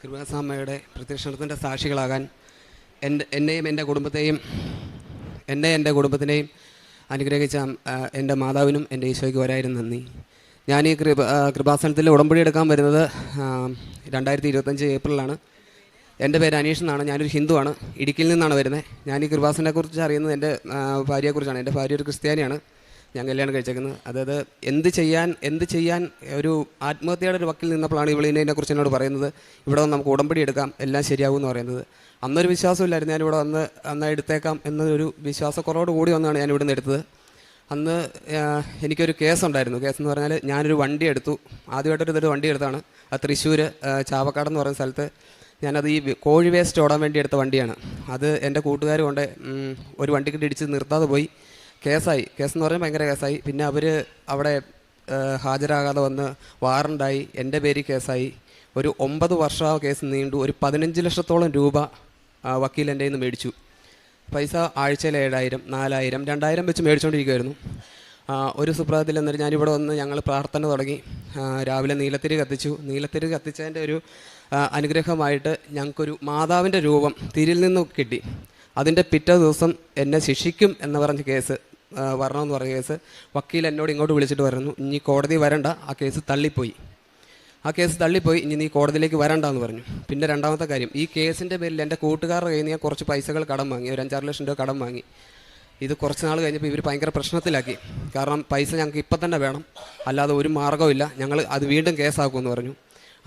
കൃപാസാമ്മയുടെ പ്രത്യക്ഷണത്തിൻ്റെ സാക്ഷികളാകാൻ എന്നെയും എൻ്റെ കുടുംബത്തിനെയും അനുഗ്രഹിച്ച എൻ്റെ മാതാവിനും എൻ്റെ ഈശോയ്ക്ക് ഒരായിരം നന്ദി. ഞാൻ ഈ കൃപാസനത്തിൽ ഉടമ്പടി എടുക്കാൻ വരുന്നത് 2025 ഏപ്രിലാണ്. എൻ്റെ പേര് അനീഷ് എന്നാണ്. ഞാനൊരു ഹിന്ദുവാണ്. ഇടുക്കിയിൽ നിന്നാണ് വരുന്നത്. ഞാൻ ഈ കൃപാസനത്തെക്കുറിച്ച് അറിയുന്നത് എൻ്റെ ഭാര്യയെക്കുറിച്ചാണ്. എൻ്റെ ഭാര്യ ഒരു ക്രിസ്ത്യാനിയാണ്. ഞാൻ കല്യാണം കഴിച്ചേക്കുന്നത്. അതായത് എന്ത് ചെയ്യാൻ ഒരു ആത്മഹത്യയുടെ ഒരു വക്കിൽ നിന്നപ്പോഴാണ് ഇതിനെക്കുറിച്ച് എന്നോട് പറയുന്നത്, ഇവിടെ വന്ന് നമുക്ക് ഉടമ്പടി എടുക്കാം, എല്ലാം ശരിയാകും എന്ന് പറയുന്നത്. അന്നൊരു വിശ്വാസമില്ലായിരുന്നു. ഞാനിവിടെ വന്ന് എടുത്തേക്കാം എന്നൊരു വിശ്വാസക്കുറവോട് കൂടി വന്നാണ് ഞാൻ ഇവിടെ നിന്ന് എടുത്തത്. അന്ന് എനിക്കൊരു കേസുണ്ടായിരുന്നു. കേസെന്ന് പറഞ്ഞാൽ ഞാനൊരു വണ്ടി എടുത്തു. ആദ്യമായിട്ടൊരു വണ്ടി എടുത്താണ്. അത് തൃശ്ശൂർ ചാവക്കാടെന്ന് പറയുന്ന സ്ഥലത്ത് ഞാനത് ഈ കോഴി വേസ്റ്റ് ഓടാൻ വേണ്ടി എടുത്ത വണ്ടിയാണ്. അത് എൻ്റെ കൂട്ടുകാർ കൊണ്ട് ഒരു വണ്ടിക്കിട്ട് ഇടിച്ച് നിർത്താതെ പോയി. കേസെന്ന് പറഞ്ഞാൽ ഭയങ്കര കേസായി. പിന്നെ അവർ അവിടെ ഹാജരാകാതെ വന്ന് വാറണ്ടായി. എൻ്റെ പേരിൽ കേസായി. ഒരു 9 വർഷം ആ കേസ് നീണ്ടു. ഒരു 15 ലക്ഷത്തോളം രൂപ വക്കീൽ എൻ്റെ കയ്യിൽ നിന്ന് മേടിച്ചു. പൈസ ആഴ്ചയിൽ 7,000, 4,000, 2,000 വെച്ച് മേടിച്ചുകൊണ്ടിരിക്കുമായിരുന്നു. ഒരു സുപ്രഭാതത്തിൽ എന്നിട്ട് ഞാനിവിടെ വന്ന് ഞങ്ങൾ പ്രാർത്ഥന തുടങ്ങി. രാവിലെ നീലത്തിരി കത്തിച്ചതിൻ്റെ ഒരു അനുഗ്രഹമായിട്ട് ഞങ്ങൾക്കൊരു മാതാവിൻ്റെ രൂപം തിരിൽ നിന്ന് കിട്ടി. അതിൻ്റെ പിറ്റേ ദിവസം എന്നെ ശിക്ഷിക്കും എന്ന് പറഞ്ഞ കേസ് വരണമെന്ന് പറഞ്ഞ കേസ് വക്കീൽ എന്നോട് ഇങ്ങോട്ട് വിളിച്ചിട്ട് പറഞ്ഞു, ഇനി കോടതി വരണ്ട, ആ കേസ് തള്ളിപ്പോയി, ഇനി നീ കോടതിയിലേക്ക് വരണ്ടെന്ന് പറഞ്ഞു. പിന്നെ രണ്ടാമത്തെ കാര്യം, ഈ കേസിൻ്റെ പേരിൽ എൻ്റെ കൂട്ടുകാരുടെ കയ്യിൽ നിന്ന് ഞാൻ കുറച്ച് പൈസകൾ കടം വാങ്ങി. ഒരു 5-6 ലക്ഷം രൂപ കടം വാങ്ങി. ഇത് കുറച്ച് നാൾ കഴിഞ്ഞപ്പോൾ ഇവർ ഭയങ്കര പ്രശ്നത്തിലാക്കി. കാരണം പൈസ ഞങ്ങൾക്ക് ഇപ്പം തന്നെ വേണം, അല്ലാതെ ഒരു മാർഗ്ഗമില്ല, ഞങ്ങൾ അത് വീണ്ടും കേസാക്കുമെന്ന് പറഞ്ഞു.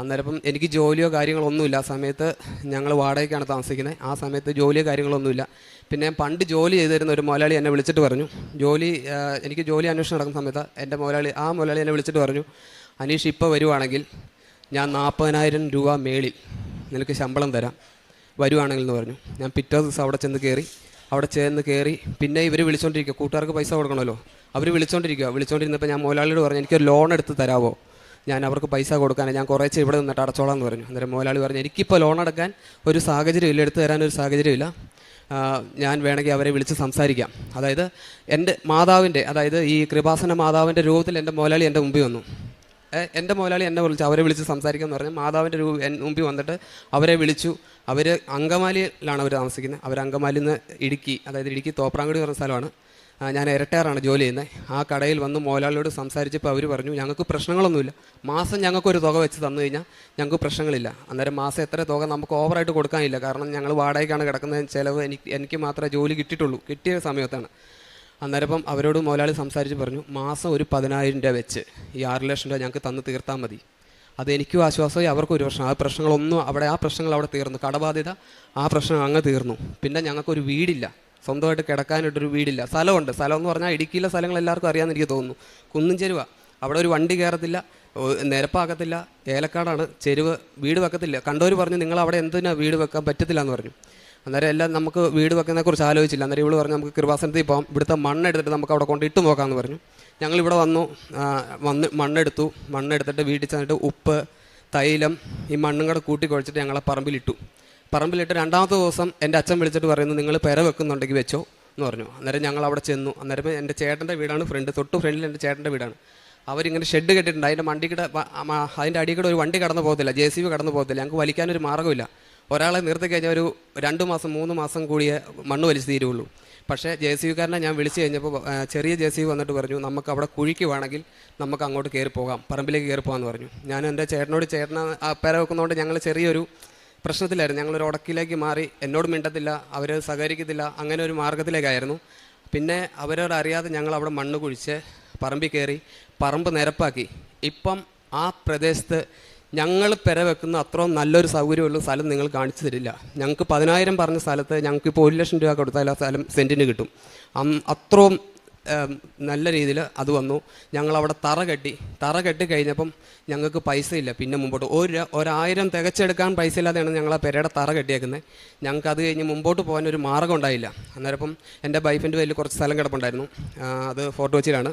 അന്നേരം എനിക്ക് ജോലിയോ കാര്യങ്ങളോ ഒന്നുമില്ല. ആ സമയത്ത് ഞങ്ങൾ വാടകയ്ക്കാണ് താമസിക്കുന്നത്. ആ സമയത്ത് ജോലിയോ കാര്യങ്ങളൊന്നുമില്ല. പിന്നെ പണ്ട് ജോലി ചെയ്തിരുന്ന ഒരു മുതലാളി എന്നെ വിളിച്ചിട്ട് പറഞ്ഞു, എനിക്ക് ജോലി അന്വേഷണം നടക്കുന്ന സമയത്ത് എൻ്റെ മുതലാളി എന്നെ വിളിച്ചിട്ട് പറഞ്ഞു, അനീഷ് ഇപ്പോൾ വരുവാണെങ്കിൽ ഞാൻ 40,000 രൂപ മേളിൽ നിനക്ക് ശമ്പളം തരാം, വരുവാണെങ്കിൽ എന്ന് പറഞ്ഞു. ഞാൻ പിറ്റേ ദിവസം അവിടെ ചെന്ന് കയറി പിന്നെ ഇവർ വിളിച്ചുകൊണ്ടിരിക്കുക, കൂട്ടുകാർക്ക് പൈസ കൊടുക്കണമല്ലോ, അവർ വിളിച്ചുകൊണ്ടിരുന്നപ്പോൾ ഞാൻ മുതലാളിയോട് പറഞ്ഞു, എനിക്കൊരു ലോൺ എടുത്ത് തരാമോ, ഞാൻ അവർക്ക് പൈസ കൊടുക്കാൻ, ഞാൻ കുറേശ്ശെ ഇവിടെ നിന്നിട്ട് അടച്ചോളാം എന്ന് പറഞ്ഞു. അന്നേരം മുതലാളി പറഞ്ഞു, എനിക്കിപ്പോൾ ലോൺ അടക്കാൻ ഒരു സാഹചര്യമില്ല, എടുത്തു തരാനൊരു സാഹചര്യമില്ല, ഞാൻ വേണമെങ്കിൽ അവരെ വിളിച്ച് സംസാരിക്കാം. അതായത് എൻ്റെ മാതാവിൻ്റെ, അതായത് ഈ കൃപാസന മാതാവിൻ്റെ രൂപത്തിൽ എൻ്റെ മുതലാളി എൻ്റെ മുമ്പിൽ വന്നു. എൻ്റെ മുതലാളി എന്നെ വിളിച്ചു, അവരെ വിളിച്ച് സംസാരിക്കാം എന്ന് പറഞ്ഞാൽ മാതാവിൻ്റെ മുമ്പിൽ വന്നിട്ട് അവരെ വിളിച്ചു. അവർ അങ്കമാലിയിലാണ് അവർ താമസിക്കുന്നത്. അവർ അങ്കമാലിയിൽ നിന്ന് ഇടുക്കി തോപ്രാങ്കുടി പറഞ്ഞ സ്ഥലമാണ്. ഞാൻ ഇരട്ടയാറാണ് ജോലി ചെയ്യുന്നത്. ആ കടയിൽ വന്ന് മുതലാളിയോട് സംസാരിച്ചപ്പോൾ അവർ പറഞ്ഞു, ഞങ്ങൾക്ക് പ്രശ്നങ്ങളൊന്നുമില്ല, മാസം ഞങ്ങൾക്കൊരു തുക വെച്ച് തന്നു കഴിഞ്ഞാൽ ഞങ്ങൾക്ക് പ്രശ്നങ്ങളില്ല. അന്നേരം മാസം എത്ര തുക നമുക്ക് ഓവറായിട്ട് കൊടുക്കാനില്ല, കാരണം ഞങ്ങൾ വാടകയ്ക്കാണ് കിടക്കുന്നത്, ചിലവ് എനിക്ക് മാത്രമേ ജോലി കിട്ടിയിട്ടുള്ളൂ, കിട്ടിയ സമയത്താണ്. അന്നേരം അവരോട് മുതലാളി സംസാരിച്ച് പറഞ്ഞു, മാസം ഒരു 10,000 രൂപ വെച്ച് ഈ 6 ലക്ഷം രൂപ ഞങ്ങൾക്ക് തന്ന് തീർത്താൽ മതി. അതെനിക്കും ആശ്വാസമായി, അവർക്കും ഒരു പ്രശ്നം. ആ പ്രശ്നങ്ങൾ അവിടെ തീർന്നു. കടബാധ്യത ആ പ്രശ്നം അങ്ങ് തീർന്നു. പിന്നെ ഞങ്ങൾക്കൊരു വീടില്ല, സ്വന്തമായിട്ട് കിടക്കാനായിട്ടൊരു വീടില്ല. സ്ഥലം എന്ന് പറഞ്ഞാൽ ഇടുക്കിയിലെ സ്ഥലങ്ങൾ എല്ലാവർക്കും അറിയാമെന്ന് എനിക്ക് തോന്നുന്നു. കുന്നും ചെരുവ, അവിടെ ഒരു വണ്ടി കയറത്തില്ല, നിരപ്പാക്കത്തില്ല, ഏലക്കാടാണ്, ചെരുവ്, വീട് വെക്കത്തില്ല. കണ്ടവർ പറഞ്ഞു, നിങ്ങൾ അവിടെ എന്തിനാ വീട് വെക്കാൻ പറ്റത്തില്ല എന്ന് പറഞ്ഞു. അന്നേരം എല്ലാം നമുക്ക് വീട് വെക്കുന്നതിനെക്കുറിച്ച് ആലോചിച്ചില്ല. അന്നേരം ഇവള് പറഞ്ഞു, നമുക്ക് കൃപാസനത്തിൽ പോകാം, ഇവിടുത്തെ മണ്ണെടുത്തിട്ട് നമുക്ക് അവിടെ കൊണ്ട് ഇട്ട് നോക്കാമെന്ന് പറഞ്ഞു. ഞങ്ങളിവിടെ വന്ന് മണ്ണെടുത്തിട്ട് വീട്ടിൽ ചെന്നിട്ട് ഉപ്പ്, തൈലം, ഈ മണ്ണും കൂടെ കൂട്ടി കുഴച്ചിട്ട് ഞങ്ങളെ പറമ്പിലിട്ട് രണ്ടാമത്തെ ദിവസം എൻ്റെ അച്ഛൻ വിളിച്ചിട്ട് പറയുന്നു, നിങ്ങൾ പെര വെക്കുന്നുണ്ടെങ്കിൽ വെച്ചോ എന്ന് പറഞ്ഞു. അന്നേരം ഞങ്ങൾ അവിടെ ചെന്നു. അന്നേരം എൻ്റെ ചേട്ടൻ്റെ വീടാണ് തൊട്ട് ഫ്രണ്ടിൽ എൻ്റെ ചേട്ടൻ്റെ വീടാണ്. അവരിങ്ങനെ ഷെഡ് കെട്ടിയിട്ടുണ്ട്. അതിൻ്റെ അടിയിൽ ഒരു വണ്ടി കടന്നു പോകത്തില്ല, JCB കടന്നു പോകത്തില്ല. ഞങ്ങൾക്ക് വലിക്കാനൊരു മാർഗ്ഗമില്ല. ഒരാളെ നിർത്തി കഴിഞ്ഞാൽ ഒരു 2 മാസം 3 മാസം കൂടിയേ മണ്ണ് വലിച്ച് തീരുള്ളൂ. പക്ഷേ JCBക്കാരനെ ഞാൻ വിളിച്ച് കഴിഞ്ഞപ്പോൾ ചെറിയ JCB വന്നിട്ട് പറഞ്ഞു, നമുക്ക് അവിടെ കുഴിക്ക് വേണമെങ്കിൽ നമുക്ക് അങ്ങോട്ട് കയറി പോകാം, പറമ്പിലേക്ക് കയറി പോകാമെന്ന് പറഞ്ഞു. ഞാൻ എൻ്റെ ചേട്ടനെ പെര വെക്കുന്നതുകൊണ്ട് ഞങ്ങൾ ചെറിയൊരു പ്രശ്നത്തിലായിരുന്നു. ഞങ്ങളൊരു ഉടക്കിലേക്ക് മാറി, എന്നോട് മിണ്ടത്തില്ല, അവർ സഹകരിക്കത്തില്ല, അങ്ങനെ ഒരു മാർഗ്ഗത്തിലേക്കായിരുന്നു. പിന്നെ അവരോട് അറിയാതെ ഞങ്ങൾ അവിടെ മണ്ണ് കുഴിച്ച് പറമ്പിൽ കയറി പറമ്പ് നിരപ്പാക്കി. ഇപ്പം ആ പ്രദേശത്ത് ഞങ്ങൾ പെര വെക്കുന്ന അത്രയും നല്ലൊരു സൗകര്യമുള്ള സ്ഥലം നിങ്ങൾ കാണിച്ചു തരില്ല. ഞങ്ങൾക്ക് 10,000 പറഞ്ഞ സ്ഥലത്ത് ഞങ്ങൾക്കിപ്പോൾ 1 ലക്ഷം രൂപ കൊടുത്താൽ ആ സ്ഥലം സെൻറ്റിന് കിട്ടും. അത്രയും നല്ല രീതിയിൽ അത് വന്നു. ഞങ്ങളവിടെ തറ കെട്ടി കഴിഞ്ഞപ്പം ഞങ്ങൾക്ക് പൈസ ഇല്ല. പിന്നെ മുമ്പോട്ട് 1,000 തികച്ചെടുക്കാൻ പൈസ ഇല്ലാതെയാണ് ഞങ്ങൾ ആ പെരയുടെ തറ കെട്ടിയേക്കുന്നത്. ഞങ്ങൾക്ക് അത് കഴിഞ്ഞ് മുമ്പോട്ട് പോകാനൊരു മാർഗ്ഗം ഉണ്ടായില്ല. അന്നേരം എൻ്റെ വൈഫിൻ്റെ പേരിൽ കുറച്ച് സ്ഥലം കിടപ്പുണ്ടായിരുന്നു. അത് ഫോർട്ട് കൊച്ചിയിലാണ്.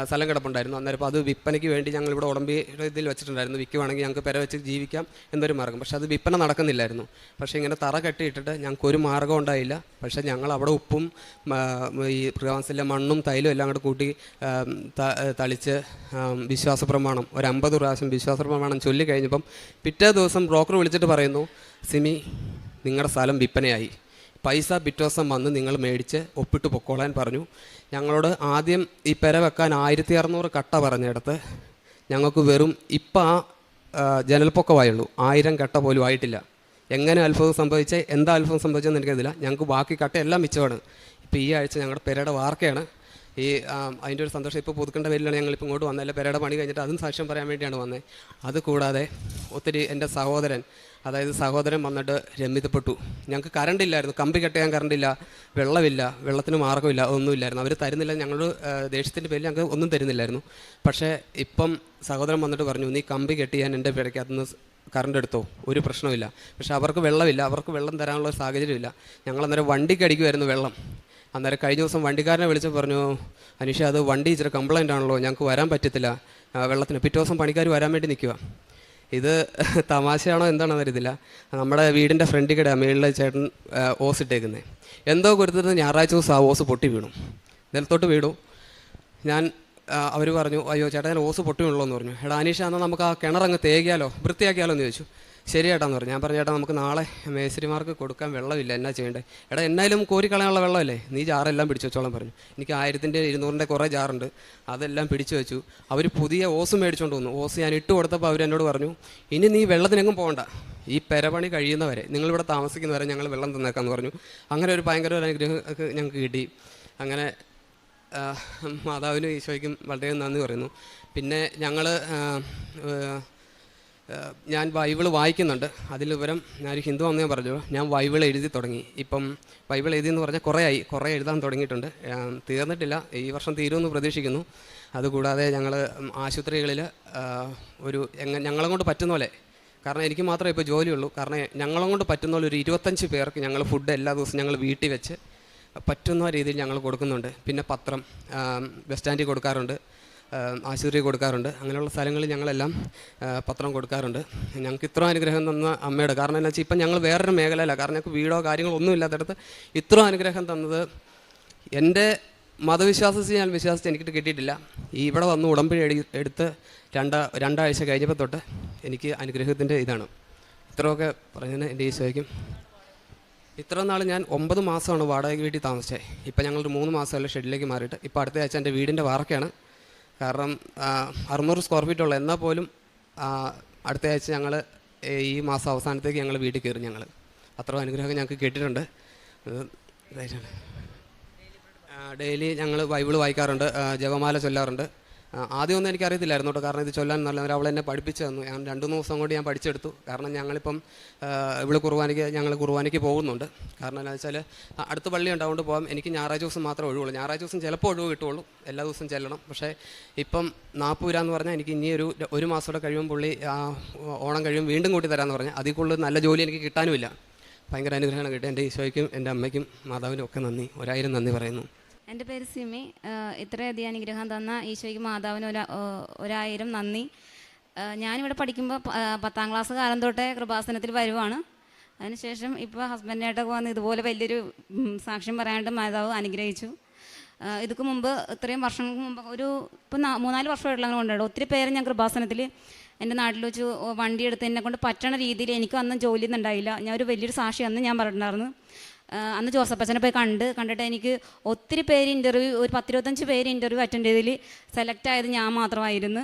സ്ഥലം കിടപ്പുണ്ടായിരുന്നു. അന്നേരം അപ്പോൾ അത് വിൽപ്പനയ്ക്ക് വേണ്ടി ഞങ്ങളിവിടെ ഉടമ്പി ഇതിൽ വെച്ചിട്ടുണ്ടായിരുന്നു. വിൽക്കുവാണെങ്കിൽ ഞങ്ങൾക്ക് പെര വെച്ച് ജീവിക്കാം എന്നൊരു മാർഗ്ഗം. പക്ഷേ അത് വിൽപ്പന നടക്കുന്നില്ലായിരുന്നു. പക്ഷേ ഇങ്ങനെ തറ കെട്ടിയിട്ടിട്ട് ഞങ്ങൾക്ക് ഒരു മാർഗ്ഗം ഉണ്ടായില്ല. പക്ഷേ ഞങ്ങൾ അവിടെ ഉപ്പും ഈ കൃപാസനത്തിലെ മണ്ണും തൈലും എല്ലാം കൂടെ കൂട്ടി തളിച്ച് വിശ്വാസ പ്രമാണം ഒരു 50 പ്രാവശ്യം വിശ്വാസ പ്രമാണം ചൊല്ലി കഴിഞ്ഞപ്പം പിറ്റേ ദിവസം ബ്രോക്കർ വിളിച്ചിട്ട് പറയുന്നു, സിമി നിങ്ങളുടെ സ്ഥലം വിൽപ്പനയായി, പൈസ പിറ്റേ ദിവസം വന്ന് നിങ്ങൾ മേടിച്ച് ഒപ്പിട്ട് പൊക്കോളാൻ പറഞ്ഞു. ഞങ്ങളോട് ആദ്യം ഈ പെര വെക്കാൻ 1600 കട്ട പറഞ്ഞെടുത്ത് ഞങ്ങൾക്ക് വെറും ഇപ്പം ജനൽപ്പൊക്കമായുള്ളൂ, 1000 കട്ട പോലും ആയിട്ടില്ല. എങ്ങനെ അത്ഭുതം സംഭവിച്ചേ, എന്താ അത്ഭുതം സംഭവിച്ചതെന്ന് എനിക്കറിയില്ല. ഞങ്ങൾക്ക് ബാക്കി കട്ട എല്ലാം മിച്ചമാണ്. ഇപ്പോൾ ഈ ആഴ്ച ഞങ്ങളുടെ പെരയുടെ വാർക്കയാണ്. ഈ അതിൻ്റെ ഒരു സന്തോഷം ഇപ്പോൾ പുതുക്കേണ്ട പേരിലാണ് ഞങ്ങളിപ്പോൾ ഇങ്ങോട്ട് വന്നതല്ല, പെരയുടെ പണി കഴിഞ്ഞിട്ട് അതും സാക്ഷ്യം പറയാൻ വേണ്ടിയാണ് വന്നത്. അതുകൂടാതെ ഒത്തിരി എൻ്റെ സഹോദരൻ വന്നിട്ട് രമ്യതപ്പെട്ടു. ഞങ്ങൾക്ക് കറണ്ടില്ലായിരുന്നു, കമ്പി കെട്ടിയാൻ കറണ്ടില്ല, വെള്ളമില്ല, വെള്ളത്തിന് മാർഗ്ഗമില്ല, ഒന്നുമില്ലായിരുന്നു. അവർ തരുന്നില്ല, ഞങ്ങളുടെ ദേഷ്യത്തിൻ്റെ പേരിൽ ഞങ്ങൾക്ക് ഒന്നും തരുന്നില്ലായിരുന്നു. പക്ഷേ ഇപ്പം സഹോദരൻ വന്നിട്ട് പറഞ്ഞു, നീ കമ്പി കെട്ടിയാൻ എൻ്റെ പേരയ്ക്ക് അതിന് കറണ്ട് എടുത്തോ, ഒരു പ്രശ്നമില്ല. പക്ഷേ അവർക്ക് വെള്ളമില്ല, അവർക്ക് വെള്ളം തരാനുള്ള ഒരു സാഹചര്യമില്ല. ഞങ്ങളന്നേരം വണ്ടിക്ക് അടിക്കുമായിരുന്നു വെള്ളം. അന്നേരം കഴിഞ്ഞ ദിവസം വണ്ടിക്കാരനെ വിളിച്ച് പറഞ്ഞു, അനീഷ അത് വണ്ടി ഇച്ചിരി കംപ്ലൈൻ്റ് ആണല്ലോ, ഞങ്ങൾക്ക് വരാൻ പറ്റത്തില്ല വെള്ളത്തിന്. പിറ്റേ ദിവസം പണിക്കാർ വരാൻ വേണ്ടി നിൽക്കുക. ഇത് തമാശയാണോ എന്താണെന്ന് അറിയത്തില്ല. നമ്മുടെ വീടിൻ്റെ ഫ്രണ്ടിൽ കൂടെ മേളിലെ ചേട്ടൻ ഓസ് ഇട്ടേക്കുന്നത് എന്തോ കൊടുത്തിട്ട് ഞായറാഴ്ച ദിവസം ആ ഓസ് പൊട്ടി വീണു, നിലത്തോട്ട് വീണു. അവർ പറഞ്ഞു, അയ്യോ ചേട്ടാ ഞാൻ ഓസ് പൊട്ടി വീണല്ലോ എന്ന് പറഞ്ഞു. എടാ അനീഷ എന്നാൽ നമുക്ക് ആ കിണറങ്ങ് തേകിയാലോ, വൃത്തിയാക്കിയാലോ എന്ന് ചോദിച്ചു. ശരി ചേട്ടാന്ന് പറഞ്ഞു. ഞാൻ പറഞ്ഞു, ചേട്ടാ നമുക്ക് നാളെ മേസ്തിരിമാർക്ക് കൊടുക്കാൻ വെള്ളമില്ല, എന്നാ ചെയ്യേണ്ടേ? എടാ എന്നാലും കോരിക്കളയാനുള്ള വെള്ളമല്ലേ, നീ ജാറെല്ലാം പിടിച്ചു വെച്ചോളാൻ പറഞ്ഞു. എനിക്ക് 1000-ൻ്റെ 200-ൻ്റെ കുറേ ജാറുണ്ട്, അതെല്ലാം പിടിച്ചു വെച്ചു. അവർ പുതിയ ഓസ് മേടിച്ചുകൊണ്ട് വന്നു. ഓസ് ഞാൻ ഇട്ട് കൊടുത്തപ്പോൾ അവരെന്നോട് പറഞ്ഞു, ഇനി നീ വെള്ളത്തിനെങ്ങും പോകണ്ട, ഈ പെരപണി കഴിയുന്നവരെ, നിങ്ങളിവിടെ താമസിക്കുന്നവരെ ഞങ്ങൾ വെള്ളം തന്നേക്കാമെന്ന് പറഞ്ഞു. അങ്ങനെ ഒരു ഭയങ്കര ഒരു അനുഗ്രഹം ഞങ്ങൾക്ക് കിട്ടി. അങ്ങനെ മാതാവിനും ഈശോയ്ക്കും വളരെ നന്ദി പറയുന്നു. പിന്നെ ഞാൻ ബൈബിൾ വായിക്കുന്നുണ്ട്. അതിലുപരം ഞാനൊരു ഹിന്ദു ആണെന്ന് ഞാൻ പറഞ്ഞു, ഞാൻ ബൈബിൾ എഴുതി തുടങ്ങി. ഇപ്പം ബൈബിൾ എഴുതിയെന്ന് പറഞ്ഞാൽ കുറേ എഴുതാൻ തുടങ്ങിയിട്ടുണ്ട്. തീർന്നിട്ടില്ല, ഈ വർഷം തീരുമെന്ന് പ്രതീക്ഷിക്കുന്നു. അതുകൂടാതെ ഞങ്ങൾ ആശുപത്രികളിൽ ഞങ്ങളെ കൊണ്ട് പറ്റുന്ന പോലെ, കാരണം എനിക്ക് മാത്രമേ ഇപ്പോൾ ജോലിയുള്ളൂ, കാരണം ഞങ്ങളെ കൊണ്ട് പറ്റുന്ന പോലെ ഒരു 25 പേർക്ക് ഞങ്ങൾ ഫുഡ് എല്ലാ ദിവസവും ഞങ്ങൾ വീട്ടിൽ വെച്ച് പറ്റുന്ന രീതിയിൽ ഞങ്ങൾ കൊടുക്കുന്നുണ്ട്. പിന്നെ പത്രം ബസ് സ്റ്റാൻഡിൽ കൊടുക്കാറുണ്ട്, ആശുപത്രി കൊടുക്കാറുണ്ട്. അങ്ങനെയുള്ള സ്ഥലങ്ങളിൽ ഞങ്ങളെല്ലാം പത്രം കൊടുക്കാറുണ്ട്. ഞങ്ങൾക്ക് ഇത്ര അനുഗ്രഹം തന്ന അമ്മയുടെ, കാരണം എന്താ വെച്ചാൽ ഇപ്പം ഞങ്ങൾ വേറൊരു മേഖലയില്ല, കാരണം ഞങ്ങൾക്ക് വീടോ കാര്യങ്ങളോ ഒന്നും ഇല്ലാത്തടത്ത് ഇത്ര അനുഗ്രഹം തന്നത് എൻ്റെ മതവിശ്വാസത്തിൽ ഞാൻ വിശ്വാസിച്ച് എനിക്കിട്ട് കിട്ടിയിട്ടില്ല. ഇവിടെ വന്ന് ഉടമ്പടി എടുത്ത് രണ്ടാഴ്ച കഴിഞ്ഞപ്പോൾ തൊട്ട് എനിക്ക് അനുഗ്രഹത്തിൻ്റെ ഇതാണ്. ഇത്രയൊക്കെ പറഞ്ഞതിന് എൻ്റെ ഈശോയ്ക്കും. ഇത്ര നാൾ ഞാൻ 9 മാസമാണ് വാടക വീട്ടിൽ താമസിച്ചത്. ഇപ്പം ഞങ്ങളൊരു 3 മാസമല്ല ഷെഡിലേക്ക് മാറിയിട്ട് ഇപ്പോൾ അടുത്ത ആഴ്ച എൻ്റെ വീടിൻ്റെ വാർക്കയാണ്. കാരണം 600 സ്ക്വയർ ഫീറ്റുള്ള, എന്നാൽ പോലും അടുത്ത ആഴ്ച ഞങ്ങൾ ഈ മാസം അവസാനത്തേക്ക് ഞങ്ങൾ വീട്ടിൽ കയറും. ഞങ്ങൾ അത്ര അനുഗ്രഹം ഞങ്ങൾക്ക് കിട്ടിയിട്ടുണ്ട്. ഡെയിലി ഞങ്ങൾ ബൈബിൾ വായിക്കാറുണ്ട്, ജപമാല ചൊല്ലാറുണ്ട്. ആദ്യമൊന്നും എനിക്കറിയത്തില്ലായിരുന്നു കേട്ടോ, കാരണം ഇത് ചൊല്ലാൻ നല്ല അവൾ എന്നെ പഠിപ്പിച്ചു തന്നു. ഞാൻ 2-3 ദിവസം കൊണ്ട് ഞാൻ പഠിച്ചെടുത്തു. കാരണം ഞങ്ങളിപ്പം ഞങ്ങൾ കുർബാനയ്ക്ക് പോകുന്നുണ്ട്. കാരണം എന്താ വെച്ചാൽ അടുത്ത പള്ളി ഉണ്ടാവുകൊണ്ട് പോകാം. എനിക്ക് ഞായറാഴ്ച ദിവസം മാത്രമേ ഒഴിവുള്ളൂ. ഞായറാഴ്ച ദിവസം ചിലപ്പോൾ ഒഴിവ് കിട്ടുള്ളൂ, എല്ലാ ദിവസവും ചെല്ലണം. പക്ഷേ ഇപ്പം 40 രൂപ എന്ന് പറഞ്ഞാൽ എനിക്ക് ഇനി ഒരു മാസം കൂടെ കഴിയുമ്പോൾ പുള്ളി ഓണം കഴിയുമ്പോൾ വീണ്ടും കൂട്ടി തരാമെന്ന് പറഞ്ഞാൽ അതിൽ കൂടുതൽ നല്ല ജോലി എനിക്ക് കിട്ടാനുമില്ല. ഭയങ്കര അനുഗ്രഹമാണ് കിട്ടിയത്. എൻ്റെ ഈശോയ്ക്കും എൻ്റെ അമ്മയ്ക്കും മാതാവിനും ഒക്കെ നന്ദി, 1000 നന്ദി പറയുന്നു. എൻ്റെ പേര് സിമി. ഇത്രയധികം അനുഗ്രഹം തന്ന ഈശോയ്ക്ക് മാതാവിന് 1000 നന്ദി. ഞാനിവിടെ പഠിക്കുമ്പോൾ 10ാം ക്ലാസ് കാലം തൊട്ടേ കൃപാസനത്തിൽ വരുവാണ്. അതിനുശേഷം ഇപ്പോൾ ഹസ്ബൻഡിനായിട്ടൊക്കെ വന്ന് ഇതുപോലെ വലിയൊരു സാക്ഷ്യം പറയാനായിട്ട് മാതാവ് അനുഗ്രഹിച്ചു. ഇതൊക്കെ മുമ്പ് ഇത്രയും വർഷങ്ങൾക്ക് മുമ്പ് ഇപ്പോൾ 3-4 വർഷമായിട്ടുള്ള അങ്ങനെ കൊണ്ടുപോയി ഒത്തിരി പേര് ഞാൻ കൃപാസനത്തിൽ എൻ്റെ നാട്ടിൽ വെച്ച് വണ്ടി എടുത്ത് എന്നെ കൊണ്ട് പറ്റണ രീതിയിൽ എനിക്ക് അന്ന് ജോലിയൊന്നും ഉണ്ടായില്ല. ഞാൻ ഒരു വലിയൊരു സാക്ഷി അന്ന് ഞാൻ പറഞ്ഞിട്ടുണ്ടായിരുന്നു. അന്ന് ജോസഫച്ചനെ പോയി കണ്ടിട്ട് എനിക്ക് ഒത്തിരി പേര് ഇൻ്റർവ്യൂ, ഒരു 10-25 പേര് ഇൻ്റർവ്യൂ അറ്റൻഡ് ചെയ്തതിൽ സെലക്ട് ആയത് ഞാൻ മാത്രമായിരുന്നു.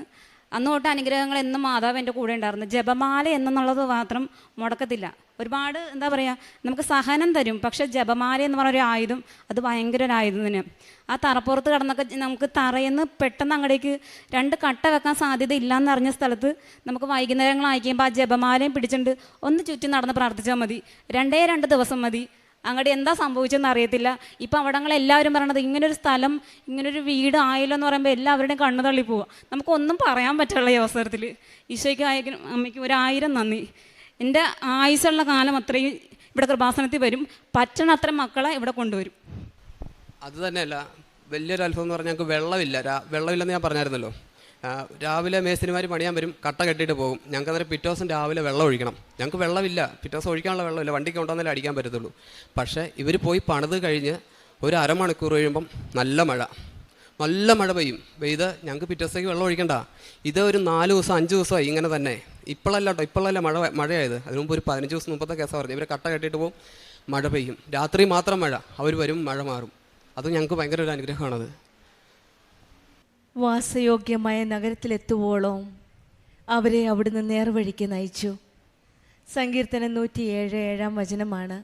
അന്ന് തൊട്ട് അനുഗ്രഹങ്ങൾ എന്നും മാതാവ് എൻ്റെ കൂടെ ഉണ്ടായിരുന്നു. ജപമാല എന്നുള്ളത് മാത്രം മുടക്കത്തില്ല. ഒരുപാട് എന്താ പറയുക, നമുക്ക് സഹനം തരും. പക്ഷെ ജപമാല എന്ന് പറഞ്ഞൊരു ആയുധം, അത് ഭയങ്കര ഒരു ആയുധം തന്നെ. ആ തറപ്പുറത്ത് കിടന്നൊക്കെ നമുക്ക് തറയെന്ന് പെട്ടെന്ന് അങ്ങടേക്ക് 2 കട്ട വെക്കാൻ സാധ്യത ഇല്ലയെന്ന് അറിഞ്ഞ സ്ഥലത്ത് നമുക്ക് വൈകുന്നേരങ്ങളായിക്കുമ്പോൾ ആ ജപമാലയും പിടിച്ചിട്ട് ഒന്ന് ചുറ്റും നടന്ന് പ്രാർത്ഥിച്ചാൽ മതി. 2 ദിവസം മതി. അങ്ങോട്ട് എന്താ സംഭവിച്ചെന്ന് അറിയത്തില്ല. ഇപ്പം അവിടങ്ങളെല്ലാവരും പറയണത് ഇങ്ങനൊരു സ്ഥലം, ഇങ്ങനൊരു വീട് ആയല്ലോ എന്ന് പറയുമ്പോൾ എല്ലാവരുടെയും കണ്ണു തള്ളി പോവുക. നമുക്കൊന്നും പറയാൻ പറ്റുള്ള ഈ അവസരത്തിൽ ഈശോയ്ക്ക് അമ്മയ്ക്ക് 1000 നന്ദി. എൻ്റെ ആയുസ്സുള്ള കാലം അത്രയും ഇവിടെ കൃപാസനത്തിൽ വരും, പറ്റണ അത്ര മക്കളെ ഇവിടെ കൊണ്ടുവരും. അത് തന്നെയല്ല, വലിയൊരു അത്ഭുതം എന്ന് പറഞ്ഞാൽ ഞങ്ങൾക്ക് വെള്ളമില്ല. വെള്ളമില്ലെന്ന് ഞാൻ പറഞ്ഞായിരുന്നല്ലോ. രാവിലെ മേസ്തിരിമാർ പണിയാൻ വരും, കട്ട കെട്ടിയിട്ട് പോകും. ഞങ്ങൾക്ക് അന്നേരം പിറ്റേ ദിവസം രാവിലെ വെള്ളം ഒഴിക്കണം. ഞങ്ങൾക്ക് വെള്ളമില്ല, പിറ്റേ ദിവസം ഒഴിക്കാനുള്ള വെള്ളമില്ല, വണ്ടിക്ക് കൊണ്ടുവന്നാലേ അടിക്കാൻ പറ്റത്തുള്ളൂ. പക്ഷേ ഇവർ പോയി പണിത് കഴിഞ്ഞ് ഒരു അരമണിക്കൂർ കഴിയുമ്പം നല്ല മഴ പെയ്ത് ഞങ്ങൾക്ക് പിറ്റേ ദിവസത്തേക്ക് വെള്ളം ഒഴിക്കണ്ട. ഇത് ഒരു 4 ദിവസം 5 ദിവസമായി ഇങ്ങനെ തന്നെ. ഇപ്പോഴല്ല മഴയായത്. അതിന് മുമ്പ് ഒരു 15 ദിവസം മുമ്പത്തെ കേസാണ് പറഞ്ഞത്. ഇവർ കട്ട കെട്ടിയിട്ട് പോകും, മഴ പെയ്യും, രാത്രി മാത്രം മഴ, അവർ വരും, മഴ മാറും. അത് ഞങ്ങൾക്ക് ഭയങ്കര ഒരു അനുഗ്രഹമാണത്. വാസയോഗ്യമായ നഗരത്തിലെത്തുവോളം അവരെ അവിടുന്ന് നേർവഴിക്ക് നയിച്ചു. സങ്കീർത്തനം 107 7-ാം വചനമാണ്.